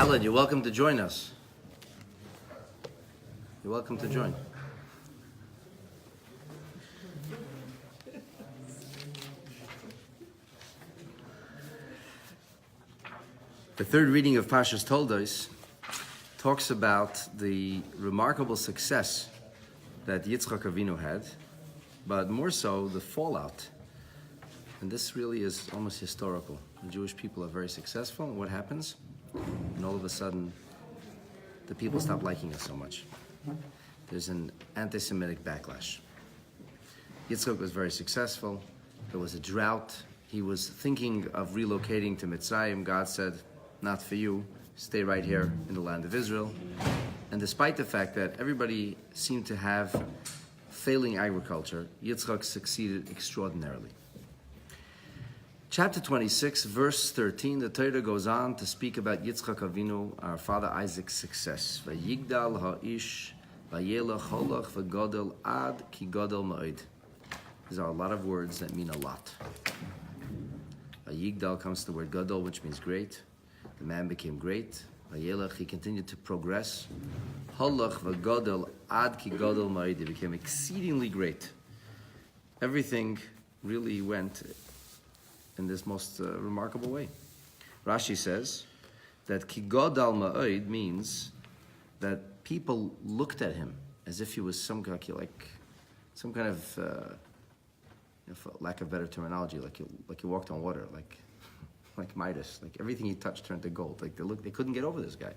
Alan, you're welcome to join us. You're welcome to join. The third reading of Parshas Toldos talks about the remarkable success that Yitzchak Avinu had, but more so the fallout. And this really is almost historical. The Jewish people are very successful, and what happens? And all of a sudden, the people stop liking us so much. There's an anti-Semitic backlash. Yitzchak was very successful. There was a drought. He was thinking of relocating to Mitzrayim. God said, not for you. Stay right here in the land of Israel. And despite the fact that everybody seemed to have failing agriculture, Yitzchak succeeded extraordinarily. Chapter 26, verse 13, the Torah goes on to speak about Yitzchak Avinu, our father Isaac's success. Vayigdal ha'ish, vayelach holach v'godel ad ki godel ma'od. These are a lot of words that mean a lot. Vayigdal comes to the word gadol, which means great. The man became great. Vayelach, he continued to progress. Holach v'godel ad ki godel ma'od. He became exceedingly great. Everything really went in this most remarkable way. Rashi says that ki godal ma'od means that people looked at him as if he was some kind of, for lack of better terminology, like he walked on water, like Midas, like everything he touched turned to gold. Like they couldn't get over this guy.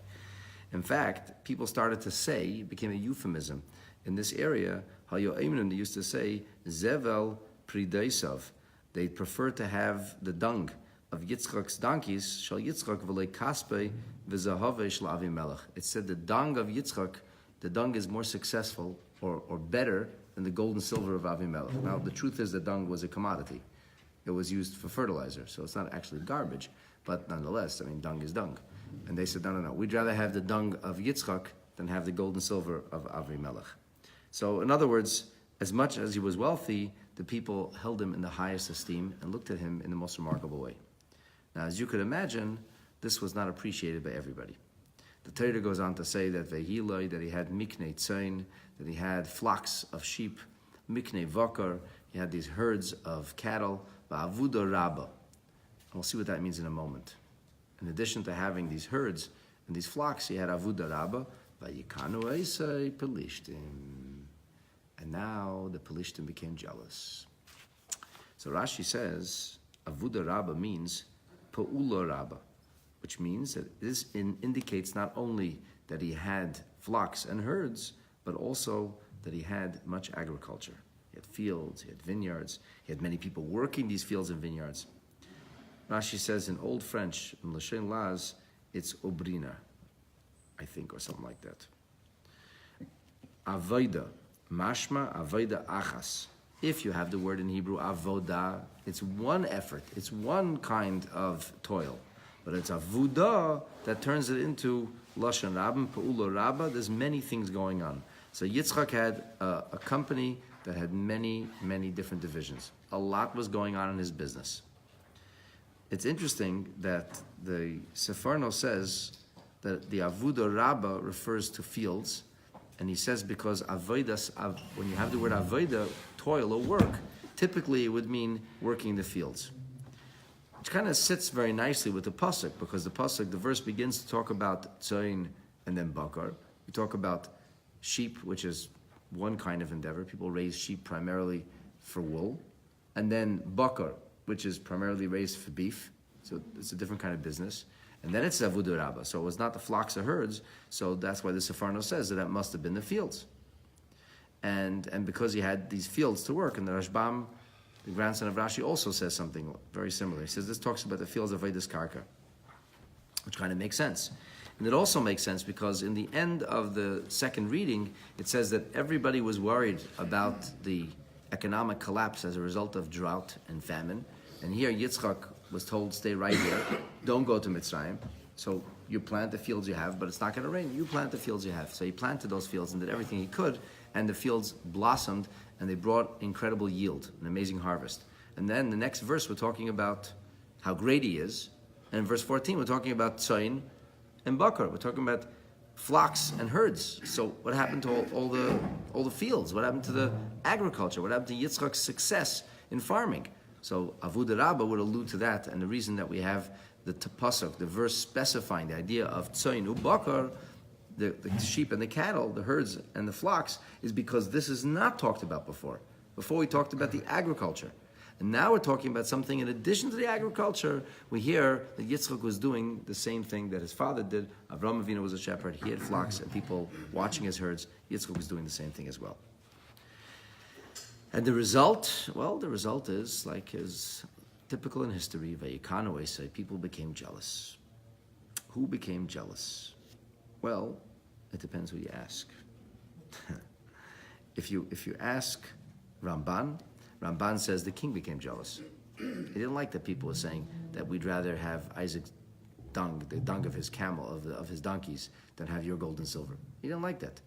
In fact, people started to say, it became a euphemism in this area. They used to say zevel prideisav. They preferred to have the dung of Yitzchak's donkeys. Shal Yitzchak v'lei kaspe v'zahave shel Avimelech. It said the dung of Yitzchak, the dung is more successful or better than the gold and silver of Avimelech. Now the truth is the dung was a commodity. It was used for fertilizer, so it's not actually garbage. But nonetheless, dung is dung. And they said, no. We'd rather have the dung of Yitzchak than have the gold and silver of Avimelech. So in other words, as much as he was wealthy, the people held him in the highest esteem and looked at him in the most remarkable way. Now, as you could imagine, this was not appreciated by everybody. The Torah goes on to say that Vehiloi, that he had miknei tzayin, that he had flocks of sheep, miknei vokar, he had these herds of cattle, va'avuda rabba. And we'll see what that means in a moment. In addition to having these herds and these flocks, he had avuda rabba, vayikanu eisai pelishtim. And now the Pelishtim became jealous. So Rashi says, Avuda Rabba means Pa'ula Rabba, which means that this indicates not only that he had flocks and herds, but also that he had much agriculture. He had fields, he had vineyards, he had many people working these fields and vineyards. Rashi says in Old French, in Lashon Laz, it's Obrina, I think, or something like that. Avoda. Mashma avoda achas. If you have the word in Hebrew avoda, it's one effort, it's one kind of toil. But it's avuda that turns it into lashon rabba, pa'ula rabba. There's many things going on. So Yitzchak had a company that had many, many different divisions. A lot was going on in his business. It's interesting that the Sefarno says that the avuda rabba refers to fields. And he says because avodas, when you have the word avoda, toil or work, typically it would mean working in the fields. Which kind of sits very nicely with the pasuk, because the pasuk, the verse begins to talk about tzayin and then bakar. We talk about sheep, which is one kind of endeavor. People raise sheep primarily for wool. And then bakar, which is primarily raised for beef. So it's a different kind of business. And then it's Avuda Rabba. So it was not the flocks or herds. So that's why the Sefarno says that must have been the fields. And because he had these fields to work, and the Rashbam, the grandson of Rashi, also says something very similar. He says this talks about the fields of Vedas Karka, which kind of makes sense. And it also makes sense because in the end of the second reading, it says that everybody was worried about the economic collapse as a result of drought and famine. And here Yitzchak was told, stay right here, don't go to Mitzrayim. So you plant the fields you have, but it's not going to rain. You plant the fields you have. So he planted those fields and did everything he could, and the fields blossomed, and they brought incredible yield, an amazing harvest. And then the next verse, we're talking about how great he is. And in verse 14, we're talking about tzayin and bakar. We're talking about flocks and herds. So what happened to all the fields? What happened to the agriculture? What happened to Yitzchak's success in farming? So Avodah Rabbah would allude to that, and the reason that we have the pasuk, the verse specifying the idea of tzoyin ubakar, the sheep and the cattle, the herds and the flocks, is because this is not talked about before. Before we talked about the agriculture. And now we're talking about something in addition to the agriculture. We hear that Yitzchak was doing the same thing that his father did. Avraham Avinu was a shepherd. He had flocks and people watching his herds. Yitzchak was doing the same thing as well. And the result, well, the result is, like is typical in history, Vayikanu say, people became jealous. Who became jealous? Well, it depends who you ask. If you ask Ramban says the king became jealous. He didn't like that people were saying that we'd rather have Isaac's dung, the dung of his camel, of his donkeys, than have your gold and silver. He didn't like that.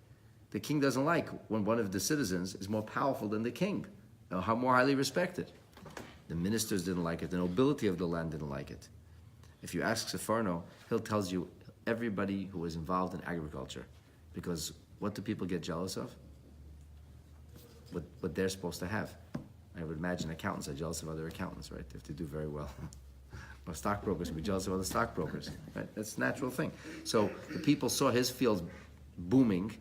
The king doesn't like when one of the citizens is more powerful than the king, how more highly respected. The ministers didn't like it. The nobility of the land didn't like it. If you ask Sefarno, he'll tell you everybody who was involved in agriculture. Because what do people get jealous of? What they're supposed to have. I would imagine accountants are jealous of other accountants, right? If they do very well. Or stockbrokers would be jealous of other stockbrokers, right? That's a natural thing. So the people saw his fields booming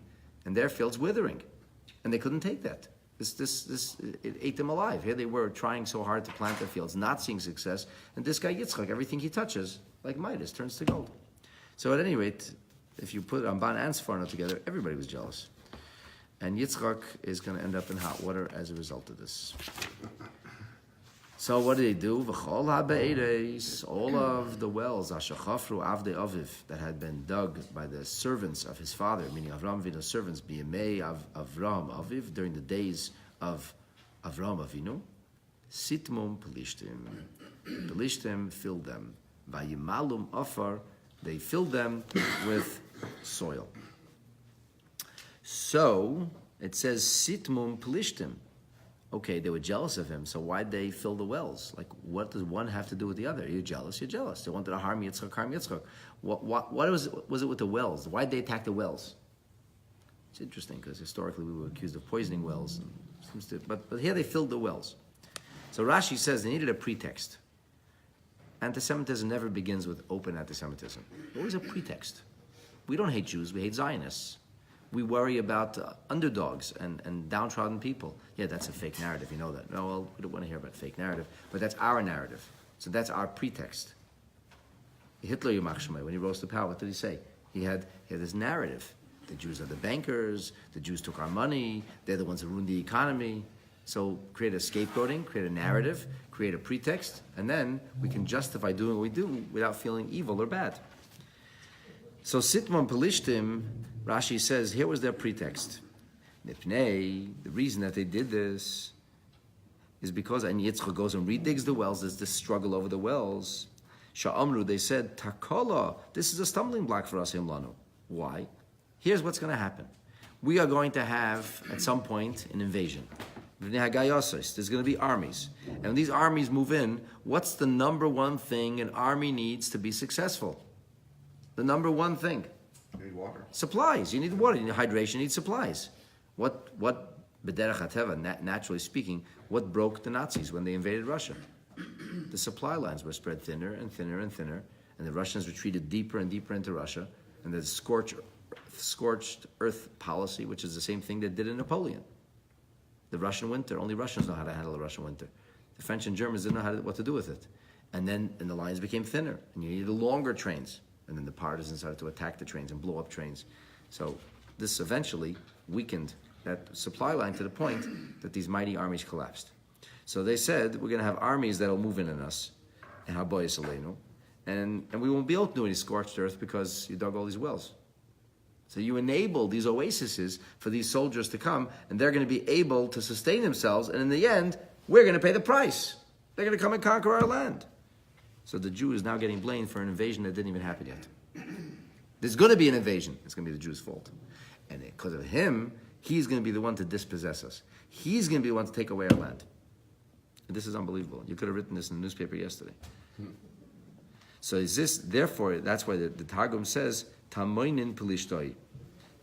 and their fields withering. And they couldn't take that. It ate them alive. Here they were trying so hard to plant their fields, not seeing success. And this guy Yitzchak, everything he touches, like Midas, turns to gold. So at any rate, if you put Ramban and Sforno together, everybody was jealous. And Yitzchak is going to end up in hot water as a result of this. So what did he do? All of the wells, Ashachafru Avdei Aviv, that had been dug by the servants of his father, meaning Avraham Avinu's servants, Biyamei Avraham Aviv, during the days of Avraham Avinu, Sitmum Pelishtim. Pelishtim filled them. Vayimalum Afar, they filled them with soil. So, it says, Sitmum Pelishtim. Okay, they were jealous of him, so why'd they fill the wells? Like, what does one have to do with the other? You're jealous, you're jealous. They wanted to harm Yitzchak. What was it with the wells? Why'd they attack the wells? It's interesting, because historically we were accused of poisoning wells. But here they filled the wells. So Rashi says they needed a pretext. Anti-Semitism never begins with open anti-Semitism. Always a pretext. We don't hate Jews, we hate Zionists. We worry about underdogs and downtrodden people. Yeah, that's a fake narrative, you know that. No, well, we don't want to hear about fake narrative, but that's our narrative. So that's our pretext. Hitler, Yamach Shemai, when he rose to power, what did he say? He had this narrative. The Jews are the bankers, the Jews took our money, they're the ones who ruined the economy. So create a scapegoating, create a narrative, create a pretext, and then we can justify doing what we do without feeling evil or bad. So Sitmon Pelishtim, Rashi says, here was their pretext. Nipnei, the reason that they did this is because, and Yitzchak goes and redigs the wells, there's this struggle over the wells. Sha'amru, they said, Takola, this is a stumbling block for us, Himlanu. Why? Here's what's going to happen. We are going to have, at some point, an invasion. There's going to be armies. And when these armies move in, what's the number one thing an army needs to be successful? The number one thing. You need water. Supplies. You need water. You need hydration. You need supplies. What B'derech HaTeva, naturally speaking, what broke the Nazis when they invaded Russia? The supply lines were spread thinner and thinner and thinner, and the Russians retreated deeper and deeper into Russia, and the scorched earth policy, which is the same thing they did in Napoleon. The Russian winter, only Russians know how to handle the Russian winter. The French and Germans didn't know what to do with it. And the lines became thinner, and you needed longer trains. And then the partisans started to attack the trains and blow up trains. So this eventually weakened that supply line to the point that these mighty armies collapsed. So they said, we're going to have armies that will move in on us, and Haboyas Aleinu, and we won't be able to do any scorched earth because you dug all these wells. So you enable these oases for these soldiers to come, and they're going to be able to sustain themselves, and in the end, we're going to pay the price. They're going to come and conquer our land. So the Jew is now getting blamed for an invasion that didn't even happen yet. There's going to be an invasion. It's going to be the Jews' fault. And because of him, he's going to be the one to dispossess us. He's going to be the one to take away our land. And this is unbelievable. You could have written this in the newspaper yesterday. So is this, therefore, that's why the Targum says, Tamoinin Pelishtoi.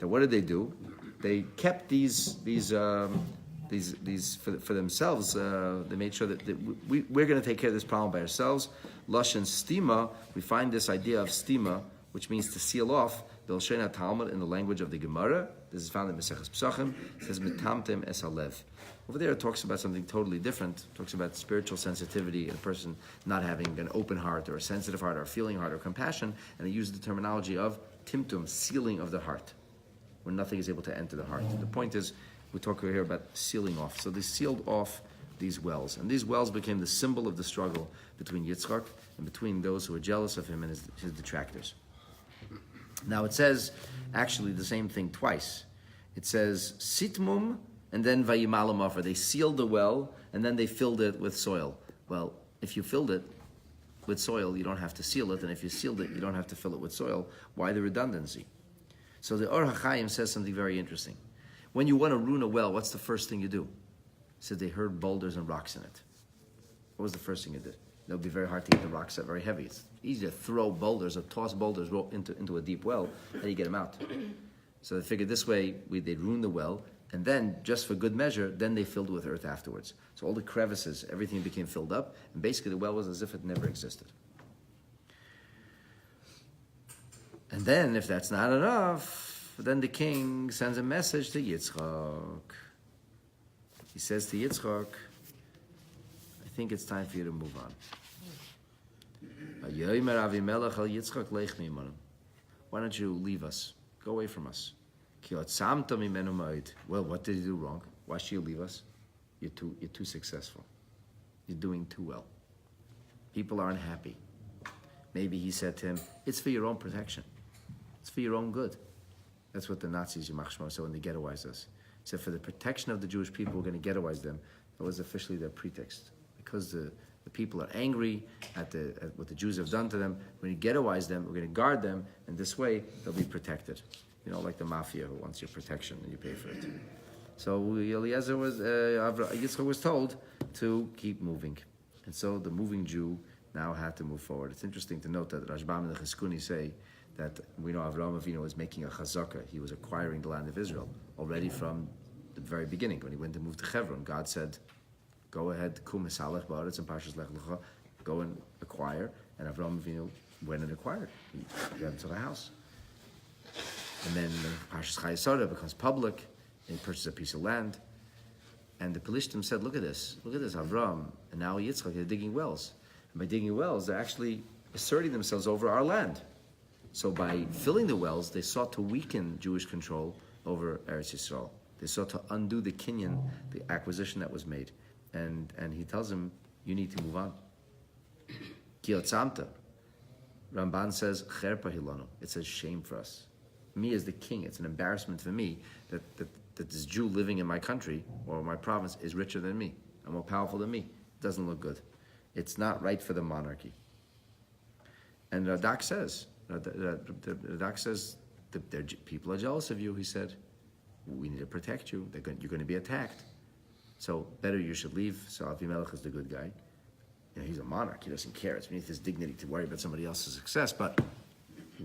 Now, what did they do? They kept these for themselves. They made sure that we're going to take care of this problem by ourselves. Lashon stima. We find this idea of stima, which means to seal off. B'Lshon Talmud in the language of the Gemara. This is found in Maseches Pesachim. It says mitamtem es halev. Over there, it talks about something totally different. It talks about spiritual sensitivity, a person not having an open heart or a sensitive heart or a feeling heart or compassion, and they use the terminology of timtum, sealing of the heart, when nothing is able to enter the heart. The point is, we talk here about sealing off. So they sealed off these wells, and these wells became the symbol of the struggle between Yitzchak and between those who were jealous of him and his detractors. Now it says actually the same thing twice. It says sitmum and then vayimalam offer. They sealed the well and then they filled it with soil. Well, if you filled it with soil, you don't have to seal it, and if you sealed it, you don't have to fill it with soil. Why the redundancy? So the Or HaChaim says something very interesting. When you want to ruin a well, what's the first thing you do? He said they heard boulders and rocks in it. What was the first thing you did? It would be very hard to get the rocks out very heavy. It's easy to throw boulders or toss boulders into a deep well. How do you get them out? So they figured this way they'd ruin the well, and then, just for good measure, then they filled it with earth afterwards. So all the crevices, everything became filled up, and basically the well was as if it never existed. And then, if that's not enough, then the king sends a message to Yitzchak. He says to Yitzchak, I think it's time for you to move on. Why don't you leave us? Go away from us. Well, what did you do wrong? Why should you leave us? You're too successful. You're doing too well. People aren't happy. Maybe he said to him, it's for your own protection. It's for your own good. That's what the Nazis, Yimach Shmo, said when they ghettoized us. He said, for the protection of the Jewish people, we're going to ghettoize them. That was officially their pretext. Because the people are angry at what the Jews have done to them. We're going to ghettoize them, we're going to guard them, and this way they'll be protected. You know, like the mafia who wants your protection and you pay for it. So Yitzchak was told to keep moving. And so the moving Jew now had to move forward. It's interesting to note that Rashbam and the Chizkuni say that we know Avraham Avinu was making a chazakah. He was acquiring the land of Israel already from the very beginning. When he went to move to Hebron, God said, go ahead, kum esalech ba'aretz and parshas lech lecha, go and acquire. And Avraham Avinu went and acquired. He got into the house. And then Parshas Chayesara becomes public, and he purchases a piece of land. And the Pelishtim said, look at this, Avram, and now Yitzchak, they're digging wells. And by digging wells, they're actually asserting themselves over our land. So by filling the wells, they sought to weaken Jewish control over Eretz Yisrael. They sought to undo the kinyan, the acquisition that was made. And he tells him, you need to move on. Kiyotzamta. Ramban says, Cherpa hilanu. It says shame for us. Me as the king, it's an embarrassment for me that this Jew living in my country or my province is richer than me and more powerful than me. It doesn't look good. It's not right for the monarchy. And Radak says, people are jealous of you. He said, we need to protect you. You're going to be attacked. So better you should leave. So Avimelech is the good guy. You know, he's a monarch. He doesn't care. It's beneath his dignity to worry about somebody else's success. But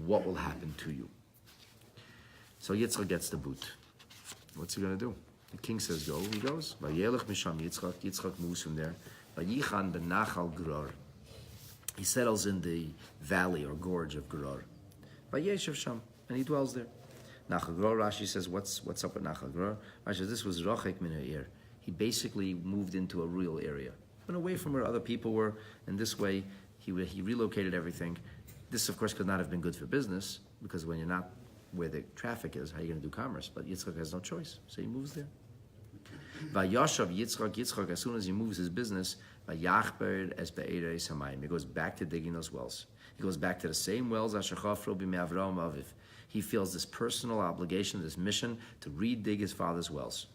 what will happen to you? So Yitzchak gets the boot. What's he going to do? The king says go. He goes. Vayelech misham Yitzchak. Yitzchak moves from there. Vayichan benachal Gerar. He settles in the valley or gorge of Gerar. Vayeshev sham, and he dwells there. Nachal Gerar. Rashi says, what's up with Nachal Gerar? Rashi says this was rochek min ha'ir. He basically moved into a rural area, went away from where other people were, and this way he relocated everything. This, of course, could not have been good for business because when you're not where the traffic is, how are you going to do commerce? But Yitzchak has no choice, so he moves there. Vayashav Yitzchak, as soon as he moves his business, Vayachber es be'erei samayim. He goes back to digging those wells. He goes back to the same wells Asher chafro b'mei Avraham aviv. He feels this personal obligation, this mission to re-dig his father's wells.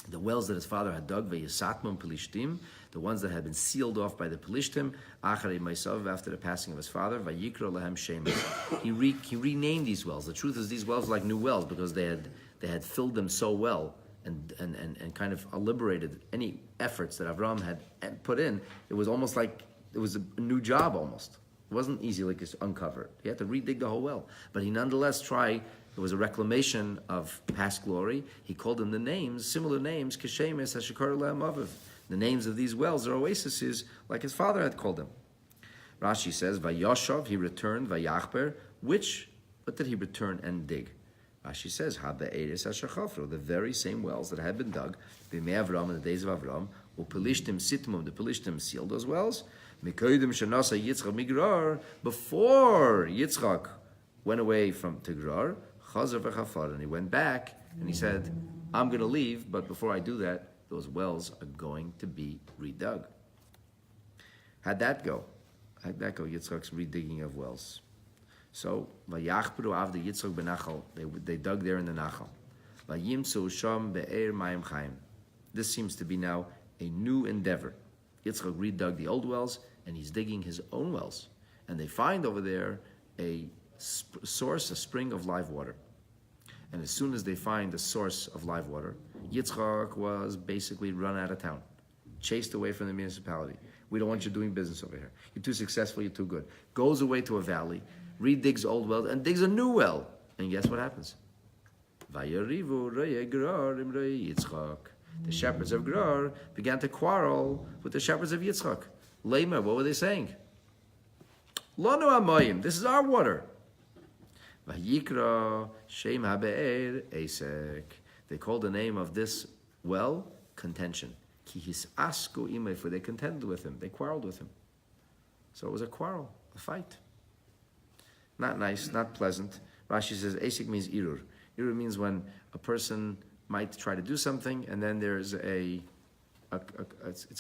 The wells that his father had dug, Vayisatmum Pelishtim, the ones that had been sealed off by the Pelishtim, Acharei Maisav, after the passing of his father, Vayikro Lahem Shemus. He renamed these wells. The truth is, these wells were like new wells because they had filled them so well and kind of liberated any efforts that Avraham had put in. It was almost like it was a new job almost. It wasn't easy like just uncover it. He had to redig the whole well. But he nonetheless tried. It was a reclamation of past glory. He called them the names, similar names, Keshemes HaShekar Lehem Aviv. The names of these wells or oases like his father had called them. Rashi says, Vayoshav, he returned, Vayachber, what did he return and dig? Rashi says, Ha'be'eres HaShachafro, the very same wells that had been dug, B'mei Avram, in the days of Avram, U'Pelishtim Sitmum, the Pelishtim sealed those wells, Mekoidim Shanasa Yitzchak Migrar, before Yitzchak went away from Tigrar, Chazar V'Chafar, and he went back, and he said, I'm going to leave, but before I do that, those wells are going to be redug. How'd that go? Yitzchak's redigging of wells. So, Vayachperu Avda Yitzchak Benachal, they dug there in the Nachal. Vayimtzu Sham Be'er Mayim Chaim. This seems to be now a new endeavor. Yitzchak redug the old wells, and he's digging his own wells. And they find over there a source, a spring of live water. And as soon as they find the source of live water, Yitzchak was basically run out of town, chased away from the municipality. We don't want you doing business over here. You're too successful, you're too good. Goes away to a valley, redigs old well, and digs a new well. And guess what happens? The shepherds of Gerar began to quarrel with the shepherds of Yitzchak. Lema, what were they saying? Lanu amayim, this is our water. Vayikra Shem habe'er Esek. They called the name of this well contention. Ki his asku imay, for they contended with him, they quarreled with him. So it was a quarrel, a fight. Not nice, not pleasant. Rashi says Esek means irur. Irur means when a person might try to do something and then there's it's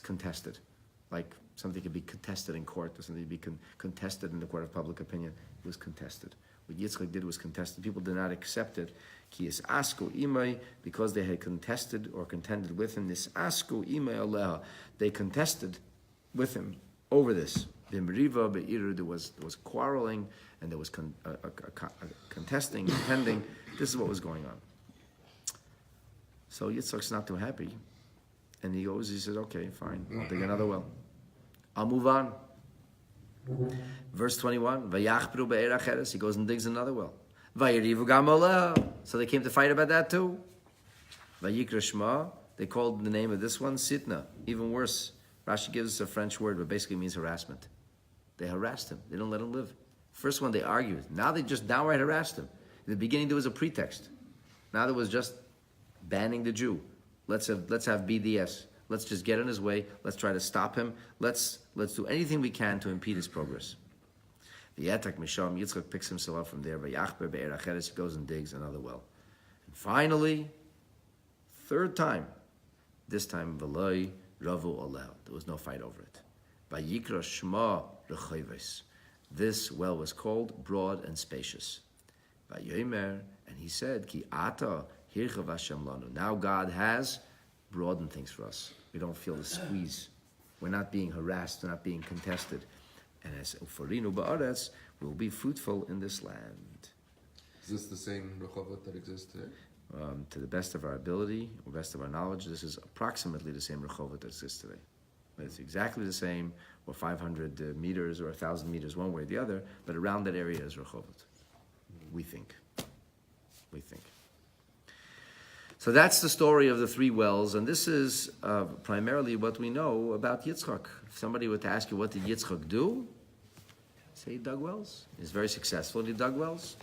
contested. Like something could be contested in court or something could be contested in the court of public opinion. It was contested. What Yitzchak did was contested. People did not accept it. Ki is asku imay, because they had contested or contended with him. This asku imay aleha, they contested with him over this. Bimriva be'iru, there was quarreling and there was contesting, contending. This is what was going on. So Yitzchak's not too happy, and he says, okay, fine, I'll dig another well. I'll move on. Verse 21, Vayachpru be'er acheres, he goes and digs another well. Vayirivu gam aleha, so they came to fight about that too. Vayikra Shema, they called the name of this one Sitna, even worse. Rashi gives us a French word, but basically means harassment. They harassed him. They don't let him live. First one they argued. Now they just downright harassed him. In the beginning there was a pretext. Now there was just banning the Jew. Let's have BDS. Let's just get in his way. Let's try to stop him. Let's do anything we can to impede his progress. The Yatak Misham, Yitzchak picks himself up from there. Vayachber be'er acheres, he goes and digs another well. And finally, third time, this time V'loi Ravu Oleh. There was no fight over it. Vayikra Shema Rechoves. This well was called Broad and Spacious. Vayomer, and he said, Ki ata hirchav Hashem lanu. Now God has broadened things for us. We don't feel the squeeze. We're not being harassed. We're not being contested. And as Ufarinu ba'aretz, we'll be fruitful in this land. Is this the same Rehovot that exists today? To the best of our ability, or best of our knowledge, this is approximately the same Rehovot that exists today. It's exactly the same, or 500 meters or 1,000 meters, one way or the other, but around that area is Rehovot. We think. So that's the story of the three wells, and this is primarily what we know about Yitzchak. If somebody were to ask you, what did Yitzchak do? Say he dug wells. He's very successful, he dug wells.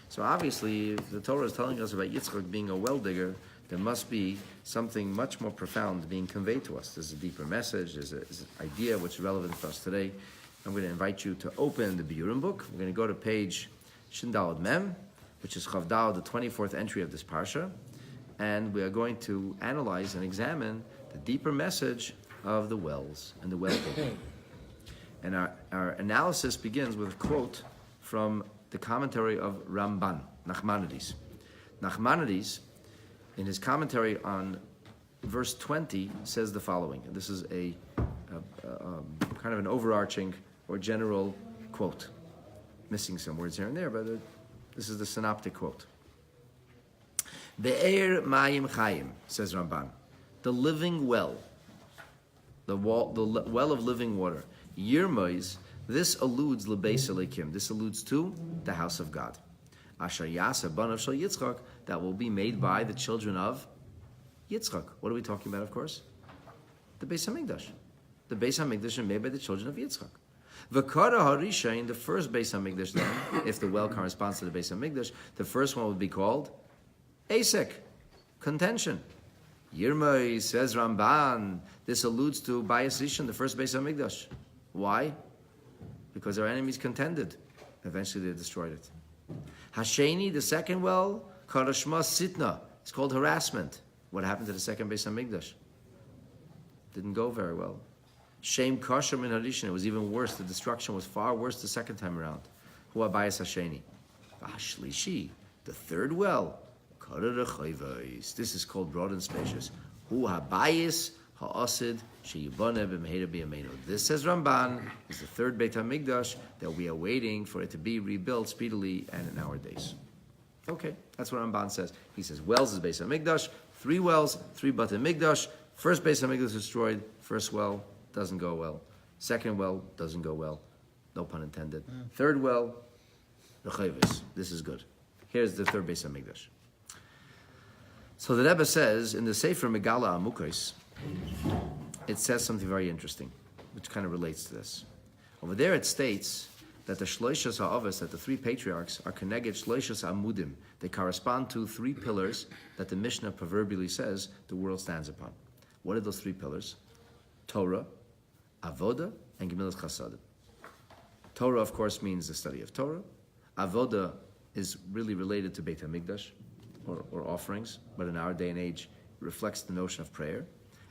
So obviously, if the Torah is telling us about Yitzchak being a well digger, there must be something much more profound being conveyed to us. There's a deeper message, there's an idea which is relevant for us today. I'm going to invite you to open the Biurim book. We're going to go to page Shindalad Mem, which is Chavdal, the 24th entry of this parsha. And we are going to analyze and examine the deeper message of the wells and the well digging. And our analysis begins with a quote from the commentary of Ramban, Nachmanides. Nachmanides, in his commentary on verse 20, says the following. And this is a kind of an overarching or general quote. Missing some words here and there, but this is the synoptic quote. Be'er Mayim Chayim, says Ramban, the living well, the well of living water. Yirmois This alludes lebeis Elokim. This alludes to the house of God. Asher Yasa banav shel Yitzchak, that will be made by the children of Yitzchak. What are we talking about, of course? The Beis HaMikdash. The Beis HaMikdash is made by the children of Yitzchak. V'kara harisha, in the first Beis HaMikdash then, if the well corresponds to the Beis HaMikdash, the first one would be called Asek, contention. Yirmai, says Ramban, this alludes to Bayis Rishon, the first Beis HaMikdash. Why? Because our enemies contended. Eventually they destroyed it. Hasheni, the second well, Karashma Sitna, it's called harassment. What happened to the second Beis HaMikdash? Didn't go very well. Shem Kasher Min Harishin, it was even worse. The destruction was far worse the second time around. Hu Abayis Hasheni. Vashlishi, the third well, Karar Chayvais. This is called broad and spacious. Hu Habayis Ha'asid Sheyibane B'Meheira B'Yameinu. This, says Ramban, is the third Beit HaMikdash that we are waiting for it to be rebuilt speedily and in our days. Okay, that's what Ramban says. He says wells is Beit HaMikdash, 3 wells, 3 Beit HaMikdash. First Beit HaMikdash destroyed, first well doesn't go well. Second well doesn't go well. No pun intended. Third well, Rechavis. This is good. Here's the third Beit HaMikdash. So the Rebbe says in the Sefer Megala Amukos, it says something very interesting, which kind of relates to this. Over there it states that the Shloishas Ha'avos, that the 3 patriarchs, are Keneged Shloishas Amudim. They correspond to 3 pillars that the Mishnah proverbially says the world stands upon. What are those 3 pillars? Torah, Avoda, and Gemilas Chasadim. Torah, of course, means the study of Torah. Avoda is really related to Beit HaMikdash, or offerings, but in our day and age, it reflects the notion of prayer.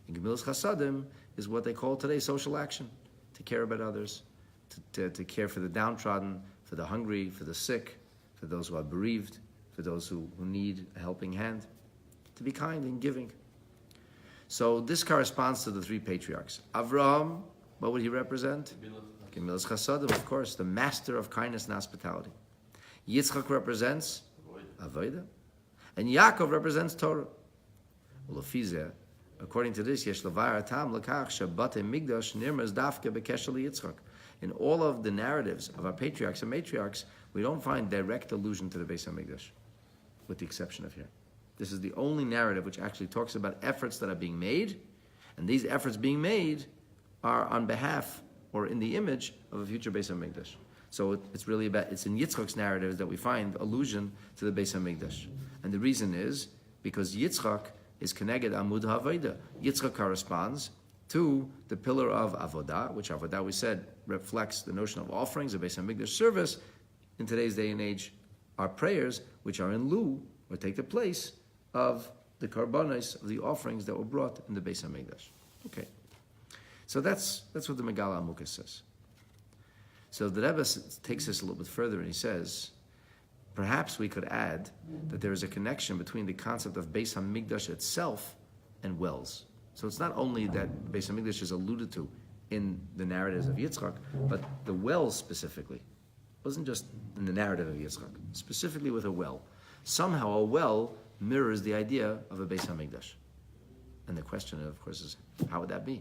And Gemilas Chasadim is what they call today social action, to care about others, to care for the downtrodden, for the hungry, for the sick, for those who are bereaved, for those who need a helping hand, to be kind and giving. So this corresponds to the 3 patriarchs. Avraham, what would he represent? Gemilas Chasadim, of course, the master of kindness and hospitality. Yitzchak represents Avodah, and Yaakov represents Torah. Well, according to this, Yesh Levar Tam Lekach Shabbat Migdash Nirmaz Dafke Bekeshel Yitzchak. In all of the narratives of our patriarchs and matriarchs, we don't find direct allusion to the Beis HaMikdash, with the exception of here. This is the only narrative which actually talks about efforts that are being made, and these efforts being made are on behalf or in the image of a future Beis HaMikdash. So it's really about, it's in Yitzchak's narratives that we find allusion to the Beis HaMikdash. And the reason is because Yitzchak is Keneged Amud HaAvodah. Yitzchak corresponds to the pillar of Avodah, which Avodah, we said, reflects the notion of offerings, of Beis HaMikdash service. In today's day and age, our prayers, which are in lieu, or take the place of the karbanos, of the offerings that were brought in the Beis HaMikdash. Okay. So that's what the Megala Amukos says. So the Rebbe takes this a little bit further and he says, perhaps we could add that there is a connection between the concept of Beis HaMikdash itself and wells. So it's not only that Beis HaMikdash is alluded to in the narratives of Yitzchak, but the wells specifically. It wasn't just in the narrative of Yitzchak, specifically with a well. Somehow a well mirrors the idea of a Beis HaMikdash. And the question, of course, is how would that be?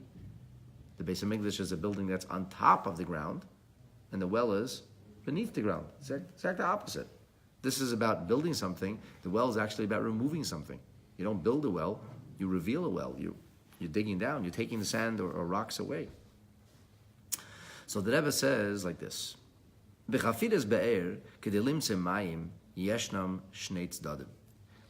The Beis HaMikdash is a building that's on top of the ground, and the well is beneath the ground. It's exactly the opposite. This is about building something. The well is actually about removing something. You don't build a well, you reveal a well. You're digging down, you're taking the sand or rocks away. So the Rebbe says like this,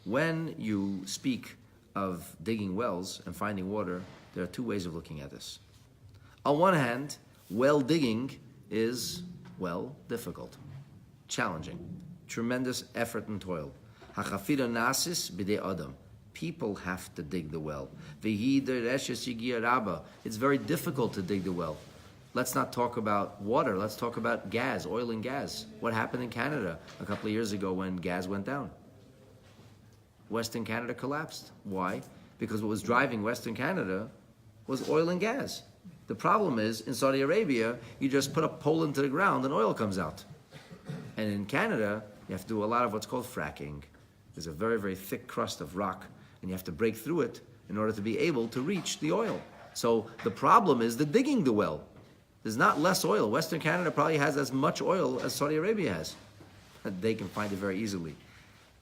when you speak of digging wells and finding water, there are 2 ways of looking at this. On one hand, well digging is, well, difficult, challenging, tremendous effort and toil. Hachafira nasis b'dei adam. People have to dig the well. It's very difficult to dig the well. Let's not talk about water. Let's talk about gas, oil and gas. What happened in Canada a couple of years ago when gas went down? Western Canada collapsed. Why? Because what was driving Western Canada was oil and gas. The problem is, in Saudi Arabia, you just put a pole into the ground and oil comes out. And in Canada, you have to do a lot of what's called fracking. There's a very, very thick crust of rock, and you have to break through it in order to be able to reach the oil. So the problem is the digging the well. There's not less oil. Western Canada probably has as much oil as Saudi Arabia has. They can find it very easily.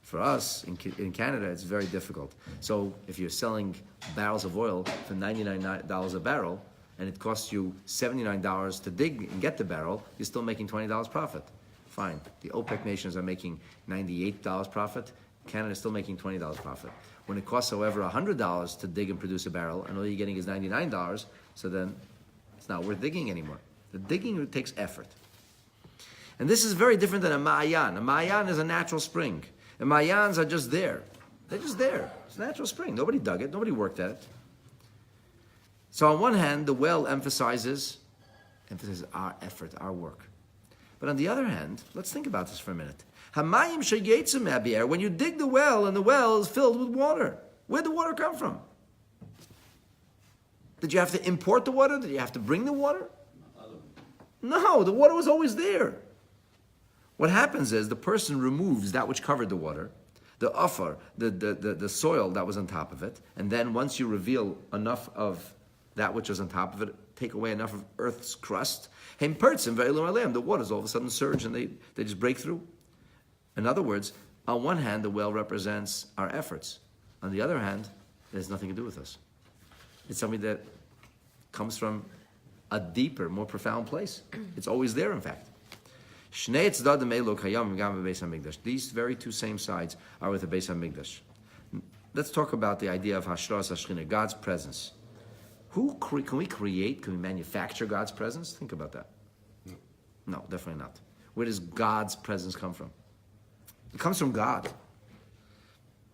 For us, in Canada, it's very difficult. So if you're selling barrels of oil for $99 a barrel, and it costs you $79 to dig and get the barrel, you're still making $20 profit. Fine. The OPEC nations are making $98 profit. Canada's still making $20 profit. When it costs, however, $100 to dig and produce a barrel, and all you're getting is $99, so then it's not worth digging anymore. The digging takes effort. And this is very different than a ma'ayan. A ma'ayan is a natural spring. And ma'ayans are just there. They're just there. It's a natural spring. Nobody dug it. Nobody worked at it. So on one hand, the well emphasizes our effort, our work. But on the other hand, let's think about this for a minute. Hamayim sheyetzim me'abiyar. When you dig the well and the well is filled with water, where'd the water come from? Did you have to import the water? Did you have to bring the water? No, the water was always there. What happens is the person removes that which covered the water, the offer, the soil that was on top of it, and then once you reveal enough of that which was on top of it, take away enough of Earth's crust, the waters all of a sudden surge and they just break through. In other words, on one hand, the well represents our efforts. On the other hand, it has nothing to do with us. It's something that comes from a deeper, more profound place. It's always there, in fact. These very two same sides are with the Beis HaMikdash. Let's talk about the idea of Hashras HaShechina, God's presence. Can we manufacture God's presence? Think about that. No, definitely not. Where does God's presence come from? It comes from God.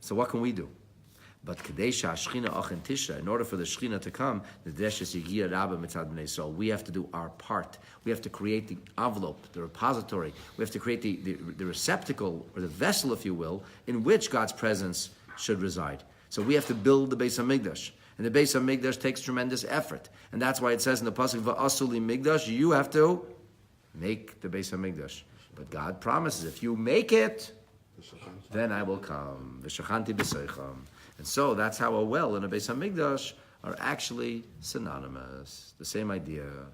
So what can we do? But Kadesha Shechina Achen Tisha, in order for the Shechina to come, the Deshes Yigia Rabba Mitzad Bnei Yisrael, we have to do our part. We have to create the envelope, the repository. We have to create the receptacle, or the vessel, if you will, in which God's presence should reside. So we have to build the Beis HaMikdash. And the Beis HaMikdash takes tremendous effort. And that's why it says in the Pasuk, Va'asu li Mikdash, you have to make the Beis HaMikdash. But God promises, if you make it, then I will come. V'shachanti b'seicham. And so that's how a well and a Beis HaMikdash are actually synonymous. The same idea.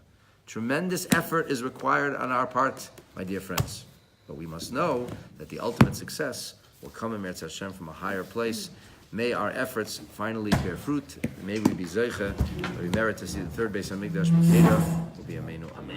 Tremendous effort is required on our part, my dear friends. But we must know that the ultimate success will come in Meretz Hashem from a higher place. May our efforts finally bear fruit. May we be zeicha. We merit to see the third Beis HaMikdash. Will be Ameinu. Amen.